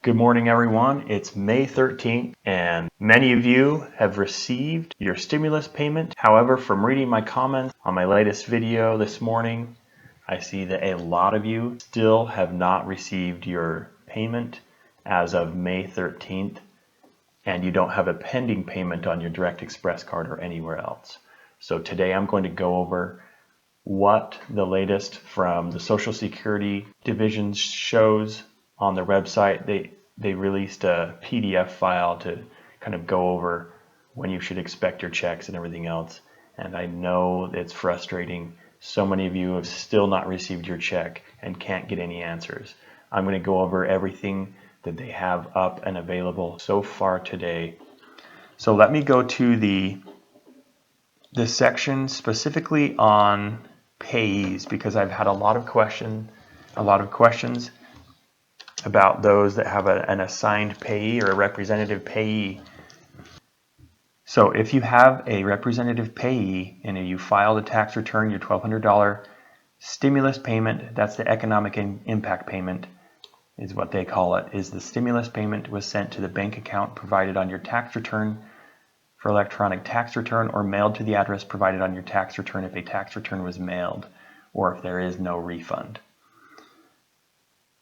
Good morning, everyone. It's May 13th, and many of you have received your stimulus payment. However, from reading my comments on my latest video this morning, I see that a lot of you still have not received your payment as of May 13th, and you don't have a pending payment on your Direct Express card or anywhere else. So today I'm going to go over what the latest from the Social Security division shows on their website. They released a PDF file to kind of go over when you should expect your checks and everything else. And I know it's frustrating. So many of you have still not received your check and can't get any answers. I'm going to go over everything that they have up and available so far today. So let me go to the section specifically on payees, because I've had a lot of questions about those that have an assigned payee or a representative payee. So if you have a representative payee and you filed a tax return, your $1,200 stimulus payment, that's the economic impact payment is what they call it, is the stimulus payment was sent to the bank account provided on your tax return for electronic tax return, or mailed to the address provided on your tax return if a tax return was mailed, or if there is no refund.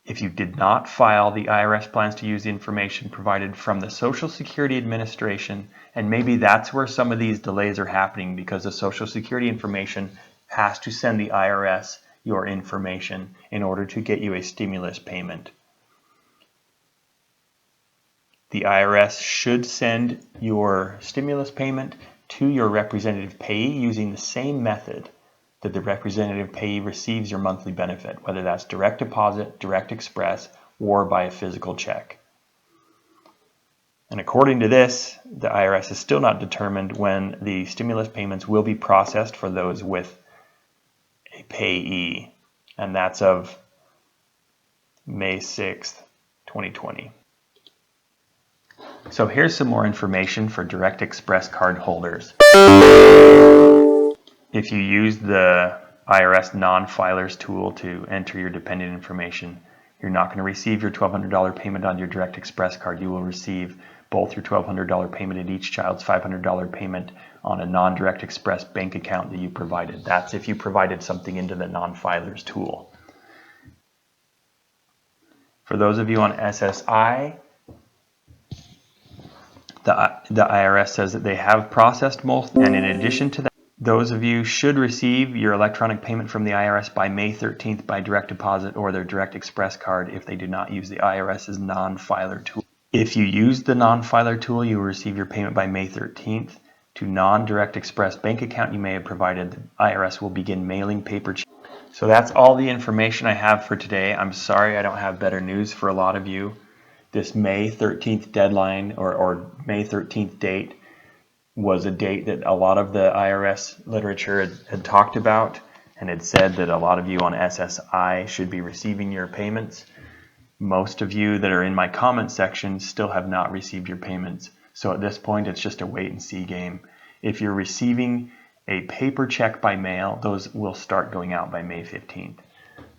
If you did not file, the IRS plans to use the information provided from the Social Security Administration, and maybe that's where some of these delays are happening, because the Social Security information has to send the IRS your information in order to get you a stimulus payment. The IRS should send your stimulus payment to your representative payee using the same method that the representative payee receives your monthly benefit, whether that's direct deposit, direct express, or by a physical check. And according to this, the IRS is still not determined when the stimulus payments will be processed for those with a payee, and that's of May 6th, 2020. So here's some more information for Direct Express card holders. If you use the IRS non-filers tool to enter your dependent information, you're not going to receive your $1,200 payment on your Direct Express card. You will receive both your $1,200 payment and each child's $500 payment on a non-Direct Express bank account that you provided. That's if you provided something into the non-filers tool. For those of you on SSI, the IRS says that they have processed most, and in addition to that, those of you should receive your electronic payment from the IRS by May 13th by direct deposit or their Direct Express card if they do not use the IRS's non-filer tool. If you use the non-filer tool, you will receive your payment by May 13th to non-Direct Express bank account you may have provided. The IRS will begin mailing paper checks. So that's all the information I have for today. I'm sorry I don't have better news for a lot of you. This May 13th deadline or May 13th date was a date that a lot of the IRS literature had talked about, and had said that a lot of you on SSI should be receiving your payments. Most of you that are in my comment section still have not received your payments. So at this point, it's just a wait and see game. If you're receiving a paper check by mail, those will start going out by May 15th.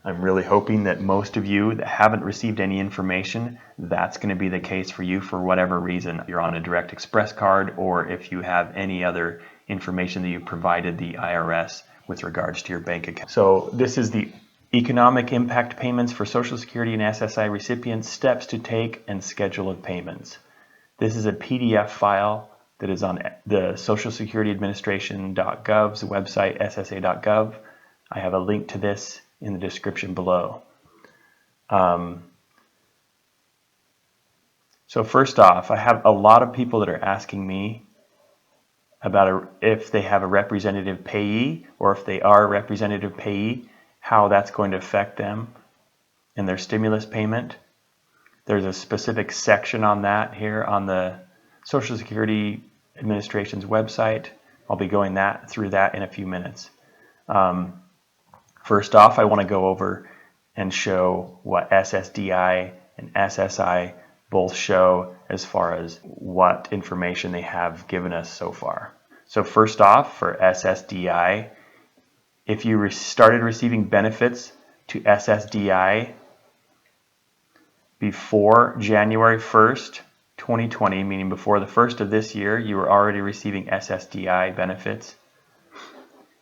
I'm really hoping that most of you that haven't received any information, that's going to be the case for you for whatever reason. If you're on a Direct Express card, or if you have any other information that you provided the IRS with regards to your bank account. So this is the economic impact payments for Social Security and SSI recipients, steps to take and schedule of payments. This is a PDF file that is on the Social Security Administration.gov's website, SSA.gov. I have a link to this in the description below. So first off, I have a lot of people that are asking me about if they have a representative payee, or if they are a representative payee, how that's going to affect them and their stimulus payment. There's a specific section on that here on the Social Security Administration's website. I'll be going through that in a few minutes. First off, I want to go over and show what SSDI and SSI both show as far as what information they have given us so far. So first off, for SSDI, if you started receiving benefits to SSDI before January 1st, 2020, meaning before the first of this year, you were already receiving SSDI benefits.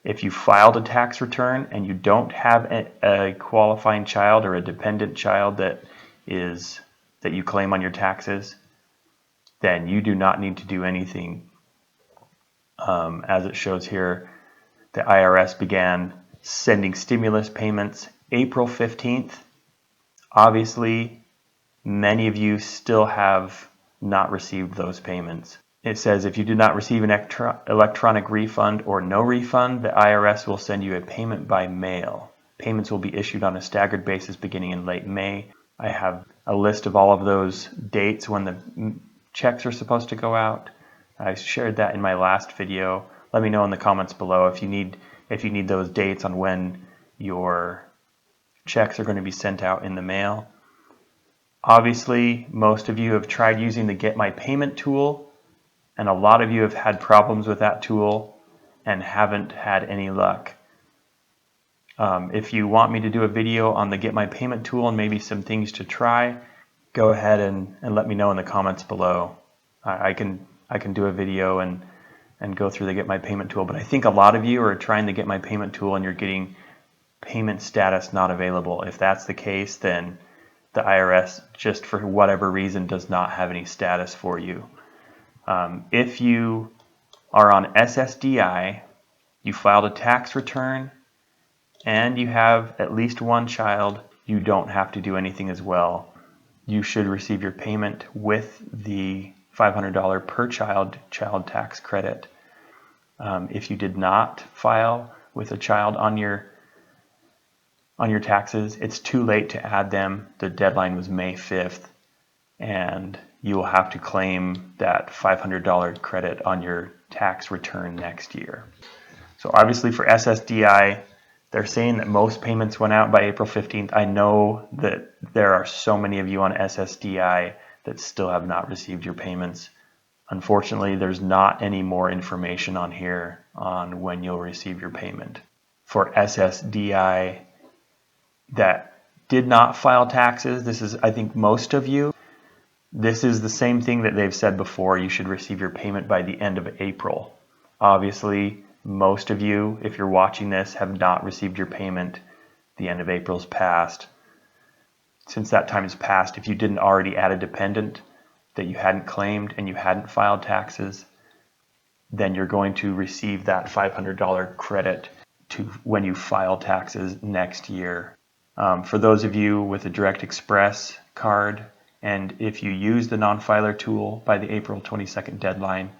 If you filed a tax return and you don't have a qualifying child or a dependent child that you claim on your taxes, then you do not need to do anything. As it shows here, the IRS began sending stimulus payments April 15th. Obviously, many of you still have not received those payments. It says if you did not receive an electronic refund or no refund, the IRS will send you a payment by mail. Payments will be issued on a staggered basis beginning in late May. I have a list of all of those dates when the checks are supposed to go out. I shared that in my last video. Let me know in the comments below if you need those dates on when your checks are going to be sent out in the mail. Obviously, most of you have tried using the Get My Payment tool, and a lot of you have had problems with that tool and haven't had any luck. If you want me to do a video on the Get My Payment tool and maybe some things to try, go ahead and let me know in the comments below. I can do a video and go through the Get My Payment tool, but I think a lot of you are trying the Get My Payment tool and you're getting payment status not available. If that's the case, then the IRS, just for whatever reason, does not have any status for you. If you are on SSDI, you filed a tax return, and you have at least one child, you don't have to do anything as well. You should receive your payment with the $500 per child tax credit. If you did not file with a child on your taxes, it's too late to add them. The deadline was May 5th, and you will have to claim that $500 credit on your tax return next year. So obviously for SSDI, they're saying that most payments went out by April 15th. I know that there are so many of you on SSDI that still have not received your payments. Unfortunately, there's not any more information on here on when you'll receive your payment. For SSDI that did not file taxes, this is, I think, most of you. This is the same thing that they've said before. You should receive your payment by the end of April. Obviously, most of you, if you're watching this, have not received your payment. The end of April's passed. Since that time has passed, if you didn't already add a dependent that you hadn't claimed and you hadn't filed taxes, then you're going to receive that $500 credit to when you file taxes next year. For those of you with a Direct Express card, and if you use the non-filer tool by the April 22nd deadline,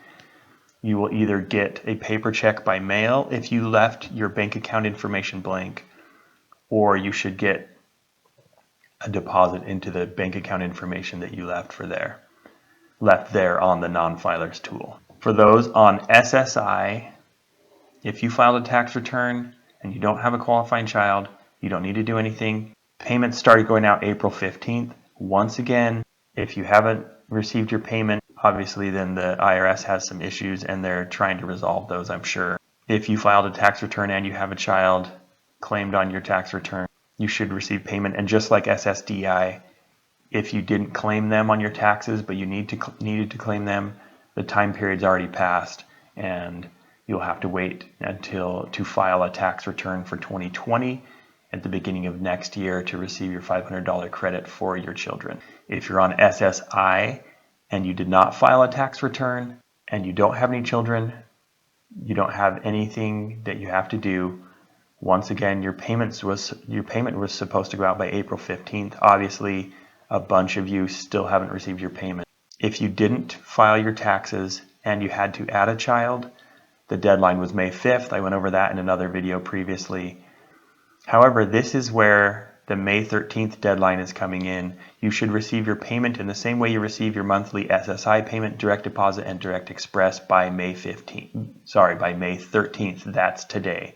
you will either get a paper check by mail if you left your bank account information blank, or you should get a deposit into the bank account information that you left there on the non-filers tool. For those on SSI, if you filed a tax return and you don't have a qualifying child, you don't need to do anything. Payments started going out April 15th. Once again, if you haven't received your payment, obviously then the IRS has some issues and they're trying to resolve those, I'm sure. If you filed a tax return and you have a child claimed on your tax return, you should receive payment. And just like SSDI, if you didn't claim them on your taxes but you needed to claim them, the time period's already passed and you'll have to wait to file a tax return for 2020 at the beginning of next year to receive your $500 credit for your children. If you're on SSI and you did not file a tax return and you don't have any children, you don't have anything that you have to do. Once again, your payment was supposed to go out by April 15th. Obviously, a bunch of you still haven't received your payment. If you didn't file your taxes and you had to add a child, the deadline was May 5th. I went over that in another video previously. However, this is where the May 13th deadline is coming in. You should receive your payment in the same way you receive your monthly SSI payment, direct deposit, and direct express by May 13th. That's today.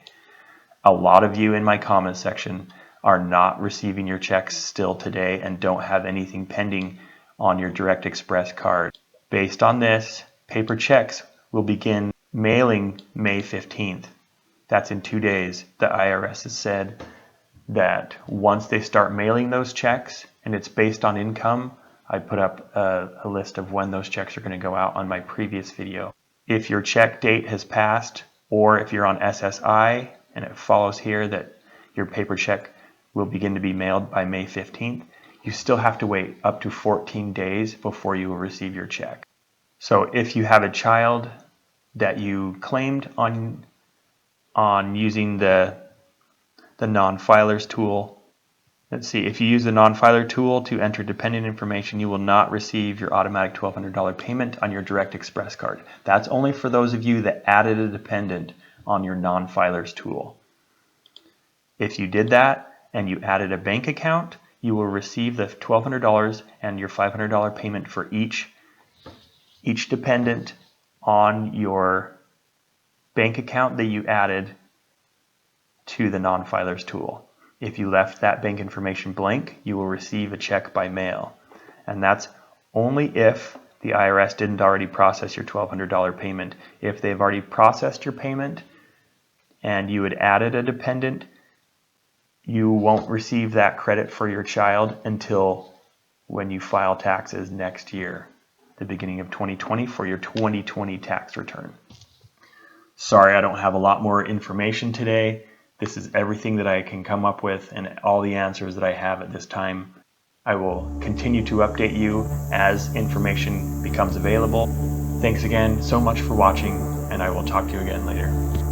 A lot of you in my comments section are not receiving your checks still today and don't have anything pending on your Direct Express card. Based on this, paper checks will begin mailing May 15th. That's in 2 days. The IRS has said that once they start mailing those checks, and it's based on income, I put up a list of when those checks are going to go out on my previous video. If your check date has passed, or if you're on SSI and it follows here that your paper check will begin to be mailed by May 15th, you still have to wait up to 14 days before you will receive your check. So if you have a child that you claimed on using the non-filers tool, let's see, if you use the non-filer tool to enter dependent information, you will not receive your automatic $1,200 payment on your Direct Express card. That's only for those of you that added a dependent on your non-filers tool. If you did that and you added a bank account, you will receive the $1,200 and your $500 payment for each dependent on your bank account that you added to the non-filers tool. If you left that bank information blank, you will receive a check by mail. And that's only if the IRS didn't already process your $1,200 payment. If they've already processed your payment and you had added a dependent, you won't receive that credit for your child until when you file taxes next year, the beginning of 2020, for your 2020 tax return. Sorry, I don't have a lot more information today. This is everything that I can come up with and all the answers that I have at this time. I will continue to update you as information becomes available. Thanks again so much for watching, and I will talk to you again later.